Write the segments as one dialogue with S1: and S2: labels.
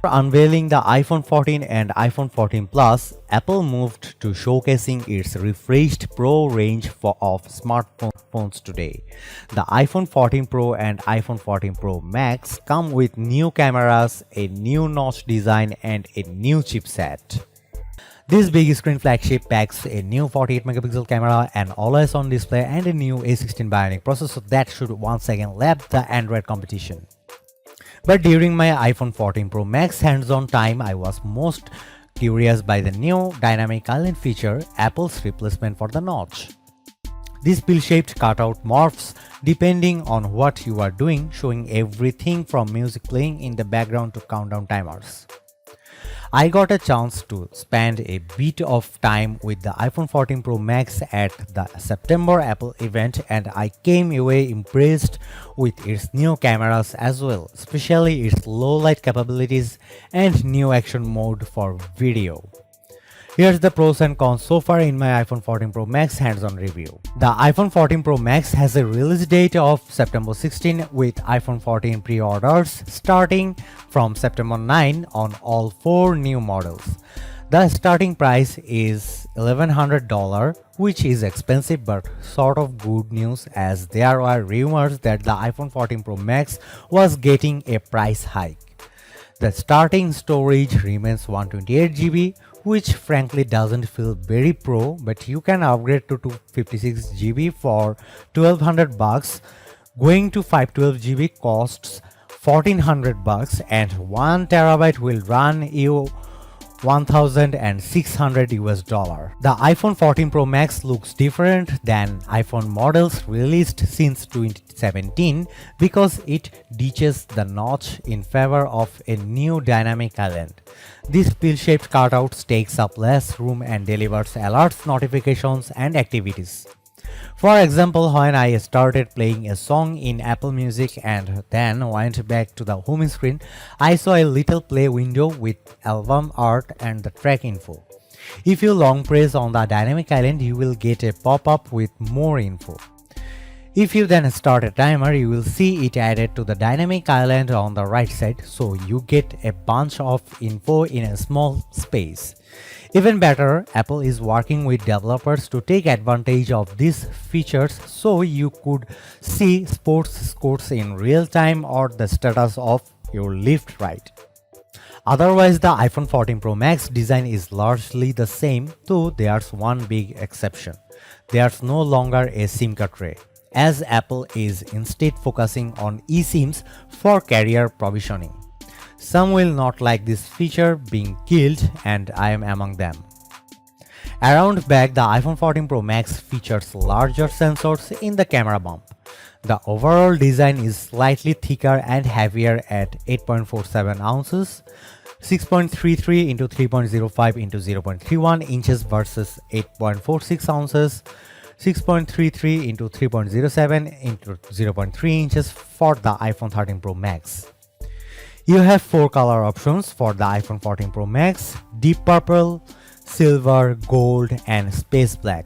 S1: Unveiling the iPhone 14 and iPhone 14 Plus, Apple moved to showcasing its refreshed Pro range of smartphones today. The iPhone 14 Pro and iPhone 14 Pro Max come with new cameras, a new notch design, and a new chipset. This big screen flagship packs a new 48 megapixel camera, an always-on display, and a new A16 Bionic processor that should once again lap the Android competition. But during my iPhone 14 Pro Max hands-on time, I was most curious by the new dynamic island feature, Apple's replacement for the notch. This pill-shaped cutout morphs depending on what you are doing, showing everything from music playing in the background to countdown timers. I got a chance to spend a bit of time with the iPhone 14 Pro Max at the September Apple event, and I came away impressed with its new cameras as well, especially its low light capabilities and new action mode for video. Here's the pros and cons so far in my iPhone 14 Pro Max hands-on review. The iPhone 14 Pro Max has a release date of September 16 with iPhone 14 pre-orders starting from September 9 on all 4 new models. The starting price is $1,100, which is expensive but sort of good news as there are rumors that the iPhone 14 Pro Max was getting a price hike. The starting storage remains 128 GB, which frankly doesn't feel very pro, but you can upgrade to 256 GB for $1,200. Going to 512 GB costs $1,400, and 1 terabyte will run you $1,600. The iPhone 14 Pro Max looks different than iPhone models released since 2017 because it ditches the notch in favor of a new dynamic island. This pill-shaped cutout takes up less room and delivers alerts, notifications, and activities. For example, when I started playing a song in Apple Music and then went back to the home screen, I saw a little play window with album art and the track info. If you long press on the dynamic island, you will get a pop-up with more info. If you then start a timer, you will see it added to the dynamic island on the right side, so you get a bunch of info in a small space. Even better, Apple is working with developers to take advantage of these features so you could see sports scores in real time or the status of your lift ride. Otherwise, the iPhone 14 Pro Max design is largely the same, though there's one big exception. There's no longer a SIM card tray, as Apple is instead focusing on eSIMs for carrier provisioning. Some will not like this feature being killed, and I am among them. Around back, the iPhone 14 Pro Max features larger sensors in the camera bump. The overall design is slightly thicker and heavier at 8.47 ounces, 6.33 into 3.05 into 0.31 inches versus 8.46 ounces, 6.33 into 3.07 into 0.3 inches for the iPhone 13 Pro Max. You have 4 color options for the iPhone 14 Pro Max: deep purple, silver, gold, and space black.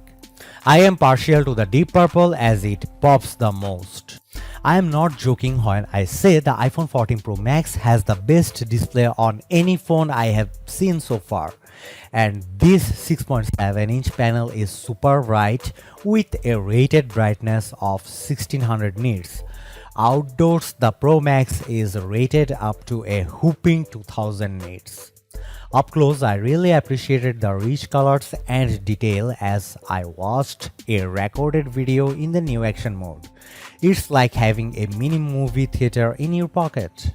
S1: I am partial to the deep purple as it pops the most. I am not joking when I say the iPhone 14 Pro Max has the best display on any phone I have seen so far. And this 6.7-inch panel is super bright with a rated brightness of 1600 nits. Outdoors, the Pro Max is rated up to a whopping 2000 nits. Up close, I really appreciated the rich colors and detail as I watched a recorded video in the new action mode. It's like having a mini movie theater in your pocket.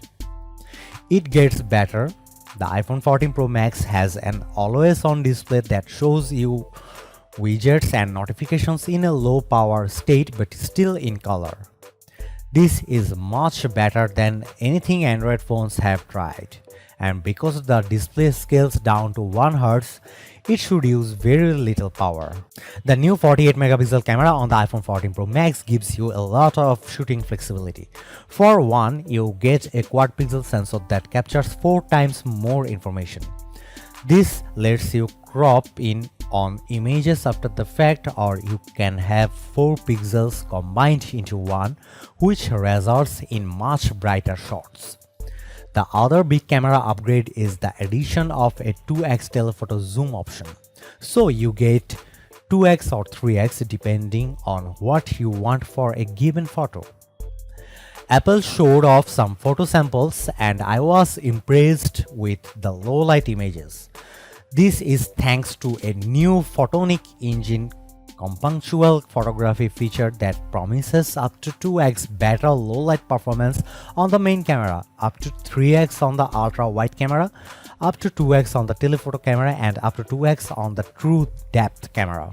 S1: It gets better. The iPhone 14 Pro Max has an always-on display that shows you widgets and notifications in a low power state but still in color. This is much better than anything Android phones have tried, and because the display scales down to 1 Hz, it should use very little power. The new 48 megapixel camera on the iPhone 14 Pro Max gives you a lot of shooting flexibility. For one, you get a quad pixel sensor that captures 4 times more information. This lets you crop in on images after the fact, or you can have 4 pixels combined into one, which results in much brighter shots. The other big camera upgrade is the addition of a 2x telephoto zoom option. So you get 2x or 3x depending on what you want for a given photo. Apple showed off some photo samples and I was impressed with the low light images. This is thanks to a new photonic engine compunctual photography feature that promises up to 2x better low light performance on the main camera, up to 3x on the ultra wide camera, up to 2x on the telephoto camera, and up to 2x on the true depth camera.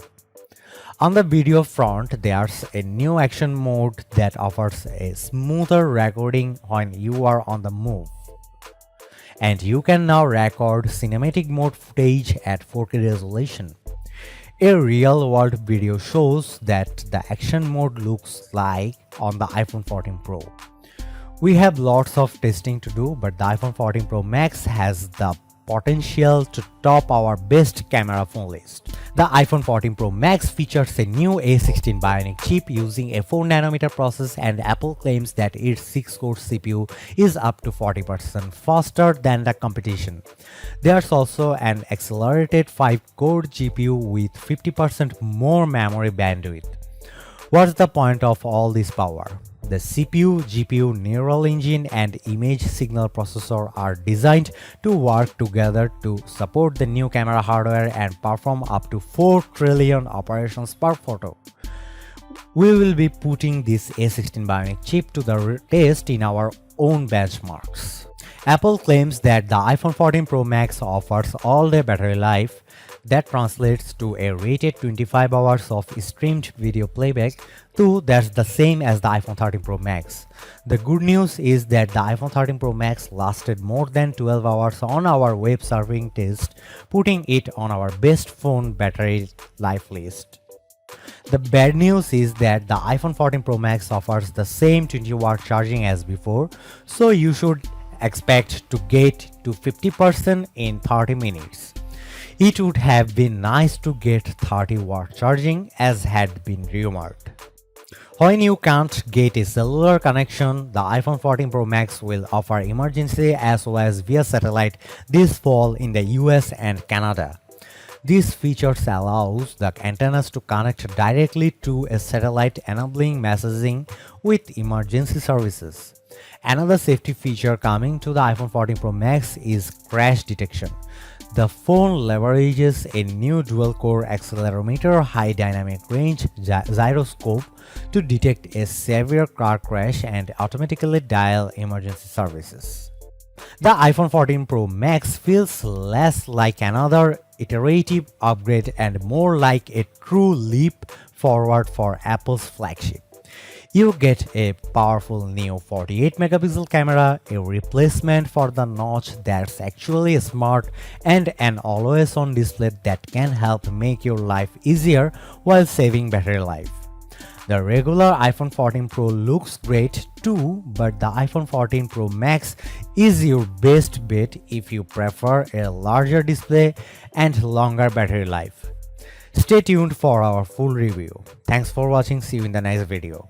S1: On the video front, there's a new action mode that offers a smoother recording when you are on the move. And you can now record cinematic mode footage at 4K resolution. A real-world video shows that the action mode looks like on the iPhone 14 Pro. We have lots of testing to do, but the iPhone 14 Pro Max has the potential to top our best camera phone list. The iPhone 14 Pro Max features a new A16 Bionic chip using a 4nm process, and Apple claims that its 6-core CPU is up to 40% faster than the competition. There's also an accelerated 5-core GPU with 50% more memory bandwidth. What's the point of all this power? The CPU, GPU, neural engine, and image signal processor are designed to work together to support the new camera hardware and perform up to 4 trillion operations per photo. We will be putting this A16 Bionic chip to the test in our own benchmarks. Apple claims that the iPhone 14 Pro Max offers all-day battery life. That translates to a rated 25 hours of streamed video playback, though that's the same as the iPhone 13 Pro Max. The good news is that the iPhone 13 Pro Max lasted more than 12 hours on our web surfing test, putting it on our best phone battery life list. The bad news is that the iPhone 14 Pro Max offers the same 20-watt charging as before, so you should expect to get to 50% in 30 minutes. It would have been nice to get 30-watt charging as had been rumored. When you can't get a cellular connection, the iPhone 14 Pro Max will offer emergency SOS via satellite this fall in the US and Canada. This feature allows the antennas to connect directly to a satellite, enabling messaging with emergency services. Another safety feature coming to the iPhone 14 Pro Max is crash detection. The phone leverages a new dual-core accelerometer high dynamic range gyroscope to detect a severe car crash and automatically dial emergency services. The iPhone 14 Pro Max feels less like another iterative upgrade and more like a true leap forward for Apple's flagship. You get a powerful new 48-megapixel camera, a replacement for the notch that's actually smart, and an always-on display that can help make your life easier while saving battery life. The regular iPhone 14 Pro looks great too, but the iPhone 14 Pro Max is your best bet if you prefer a larger display and longer battery life. Stay tuned for our full review. Thanks for watching. See you in the next video.